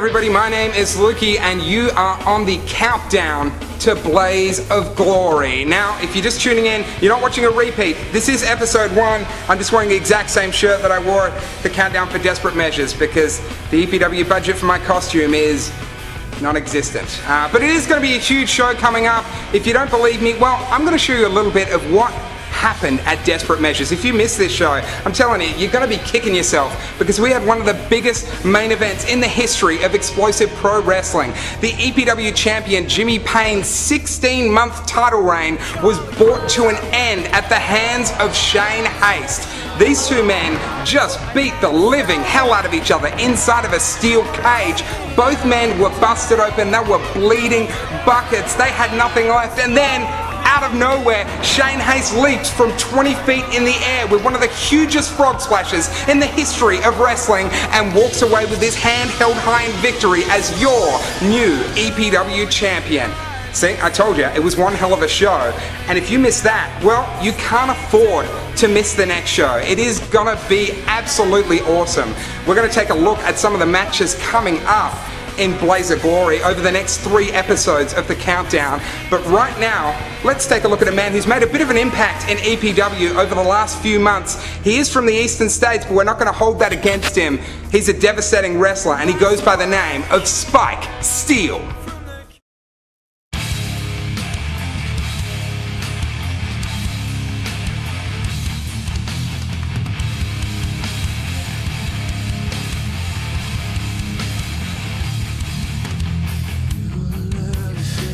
everybody, my name is Lukey and you are on the countdown to Blaze of Glory. Now, if you're just tuning in, you're not watching a repeat. This is episode 1. I'm just wearing the exact same shirt that I wore at the countdown for Desperate Measures because the EPW budget for my costume is non-existent. But it is going to be a huge show coming up. If you don't believe me, well, I'm going to show you a little bit of what happened at Desperate Measures. If you missed this show, I'm telling you, you're going to be kicking yourself because we had one of the biggest main events in the history of explosive pro wrestling. The EPW champion Jimmy Payne's 16-month title reign was brought to an end at the hands of Shane Haste. These two men just beat the living hell out of each other inside of a steel cage. Both men were busted open, they were bleeding buckets, they had nothing left, and then out of nowhere, Shane Haste leaps from 20 feet in the air with one of the hugest frog splashes in the history of wrestling and walks away with his hand held high in victory as your new EPW champion. See, I told you, it was one hell of a show. And if you miss that, well, you can't afford to miss the next show. It is gonna be absolutely awesome. We're gonna take a look at some of the matches coming up in Blaze of Glory over the next 3 episodes of the countdown. But right now, let's take a look at a man who's made a bit of an impact in EPW over the last few months. He is from the eastern states, but we're not going to hold that against him. He's a devastating wrestler and he goes by the name of Spike Steele.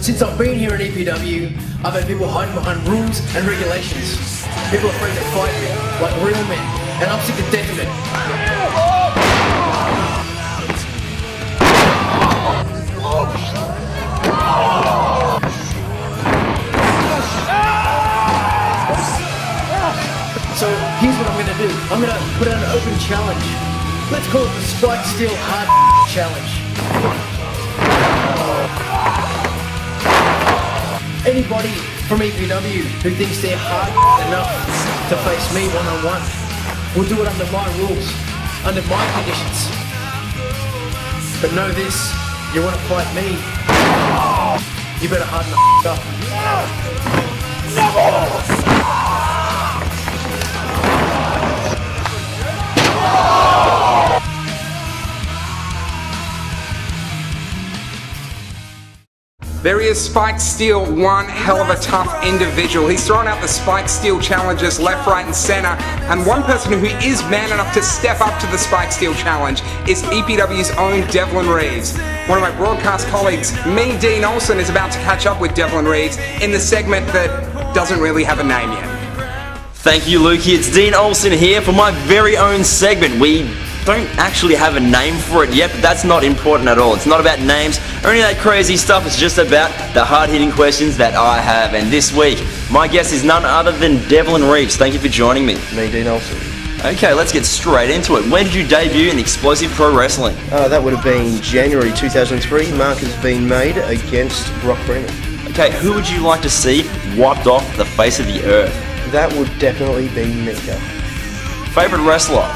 Since I've been here at EPW, I've had people hiding behind rules and regulations. People are afraid to fight me, like real men, and I'm sick to death of it. So here's what I'm going to do. I'm going to put out an open challenge. Let's call it the Spike Steele Hard Challenge. Anybody from EPW who thinks they're hard enough to face me one-on-one will do it under my rules, under my conditions. But know this, you want to fight me, you better harden the up. There he is, Spike Steele, one hell of a tough individual. He's thrown out the Spike Steele challenges left, right and center, and one person who is man enough to step up to the Spike Steele challenge is EPW's own Devlin Reeves. One of my broadcast colleagues, me, Dean Olsen, is about to catch up with Devlin Reeves in the segment that doesn't really have a name yet. Thank you, Lukey. It's Dean Olsen here for my very own segment. We don't actually have a name for it yet, but that's not important at all. It's not about names or any of that crazy stuff. It's just about the hard-hitting questions that I have. And this week, my guest is none other than Devlin Reeves. Thank you for joining me. Me, Dean Olsen. Okay, let's get straight into it. When did you debut in explosive pro wrestling? That would have been January 2003. Mark has been made against Brock Freeman. Okay, who would you like to see wiped off the face of the earth? That would definitely be Mika. Favorite wrestler?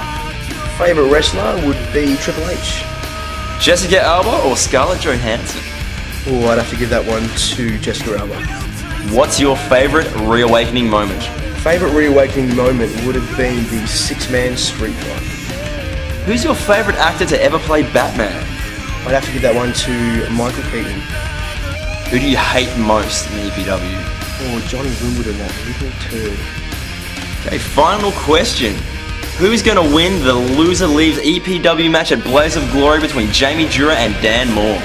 Favourite wrestler would be Triple H. Jessica Alba or Scarlett Johansson? Oh, I'd have to give that one to Jessica Alba. What's your favourite reawakening moment? Favourite reawakening moment would have been the 6-man street fight. Who's your favourite actor to ever play Batman? I'd have to give that one to Michael Keaton. Who do you hate most in the EPW? Oh, Johnny Wimbledon, that little turd. Okay, final question. Who's going to win the loser leaves EPW match at Blaze of Glory between Jamie Dura and Dan Moore?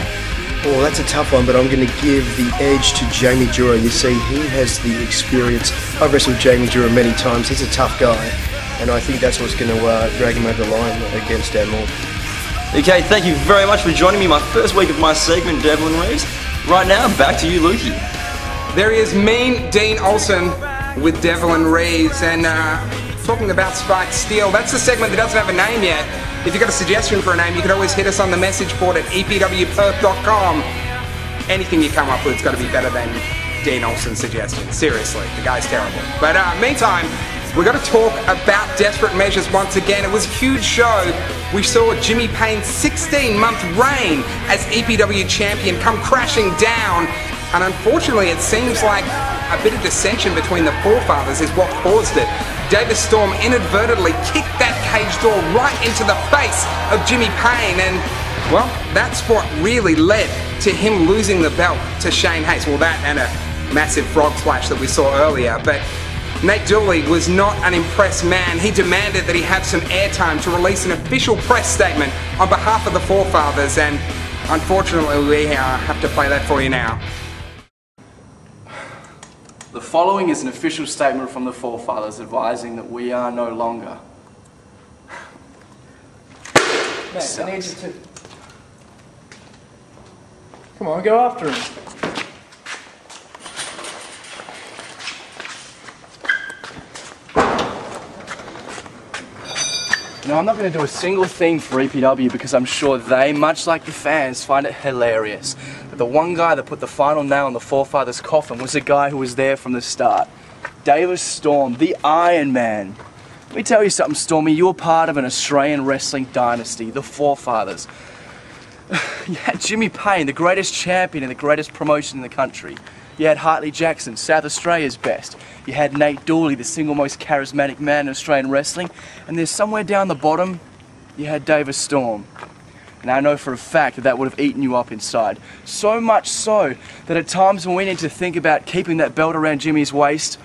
Oh, that's a tough one, but I'm going to give the edge to Jamie Dura. You see, he has the experience. I've wrestled Jamie Dura many times. He's a tough guy, and I think that's what's going to drag him over the line against Dan Moore. Okay, thank you very much for joining me my first week of my segment, Devlin Reeves. Right now, back to you, Lukey. There he is, mean Dean Olsen with Devlin Reeves, and talking about Spike Steele. That's the segment that doesn't have a name yet. If you've got a suggestion for a name, you can always hit us on the message board at epwperth.com. Anything you come up with, it's got to be better than Dean Olsen's suggestion. Seriously, the guy's terrible. But meantime, we're going to talk about Desperate Measures once again. It was a huge show we saw Jimmy Payne's 16-month reign as EPW champion come crashing down. And unfortunately, it seems like a bit of dissension between the forefathers is what caused it. David Storm inadvertently kicked that cage door right into the face of Jimmy Payne, and well, that's what really led to him losing the belt to Shane Hayes. Well, that and a massive frog splash that we saw earlier. But Nate Dooley was not an impressed man. He demanded that he have some airtime to release an official press statement on behalf of the forefathers, and unfortunately we have to play that for you now. The following is an official statement from the forefathers advising that we are no longer. Mate, I need you to... Come on, go after him. You know, I'm not going to do a single thing for EPW because I'm sure they, much like the fans, find it hilarious. But the one guy that put the final nail in the forefathers' coffin was the guy who was there from the start. David Storm, the Iron Man. Let me tell you something, Stormy, you're part of an Australian wrestling dynasty, the forefathers. You had Jimmy Payne, the greatest champion and the greatest promotion in the country. You had Hartley Jackson, South Australia's best. You had Nate Dooley, the single most charismatic man in Australian wrestling. And there's somewhere down the bottom, you had David Storm. And I know for a fact that that would have eaten you up inside. So much so that at times when we need to think about keeping that belt around Jimmy's waist,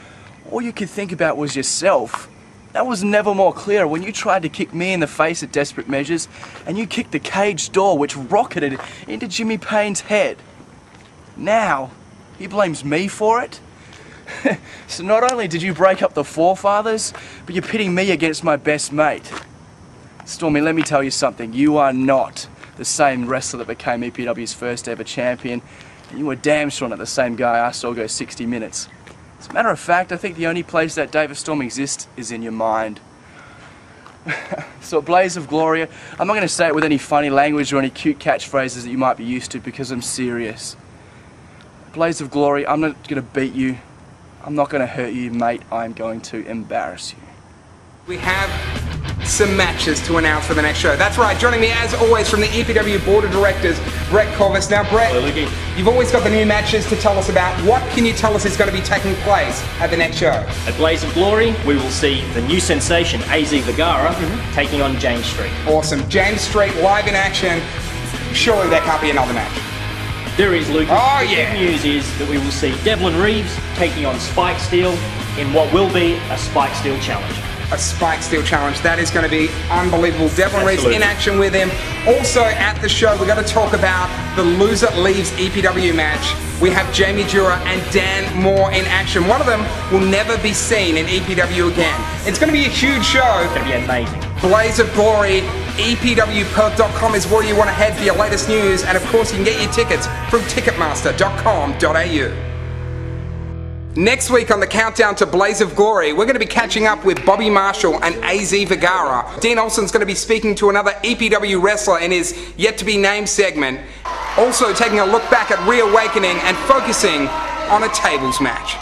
all you could think about was yourself. That was never more clear when you tried to kick me in the face at Desperate Measures and you kicked the cage door which rocketed into Jimmy Payne's head. Now, he blames me for it? So not only did you break up the forefathers, but you're pitting me against my best mate. Stormy, let me tell you something. You are not the same wrestler that became EPW's first ever champion, and you were damn sure not the same guy I saw go 60 minutes. As a matter of fact, I think the only place that David Storm exists is in your mind. So at Blaze of Glory, I'm not going to say it with any funny language or any cute catchphrases that you might be used to because I'm serious. Blaze of Glory, I'm not going to beat you. I'm not going to hurt you, mate. I'm going to embarrass you. We have some matches to announce for the next show. That's right, joining me as always from the EPW Board of Directors, Brett Corvus. Now Brett, you've always got the new matches to tell us about. What can you tell us is going to be taking place at the next show? At Blaze of Glory, we will see the new sensation, AZ Vergara, taking on James Street. Awesome. James Street live in action. Surely there can't be another match. There is, Lucas. Oh, the yeah. good news is that we will see Devlin Reeves taking on Spike Steel in what will be a Spike Steel challenge. A Spike Steel challenge. That is going to be unbelievable. Devlin Reeves in action with him. Also at the show, we're going to talk about the loser leaves EPW match. We have Jamie Dura and Dan Moore in action. One of them will never be seen in EPW again. It's going to be a huge show. It's going to be amazing. Blaze of Glory, EPWPerth.com is where you want to head for your latest news. And of course, you can get your tickets from Ticketmaster.com.au. Next week on the countdown to Blaze of Glory, we're going to be catching up with Bobby Marshall and AZ Vergara. Dean Olsen's going to be speaking to another EPW wrestler in his yet-to-be-named segment. Also taking a look back at Reawakening and focusing on a tables match.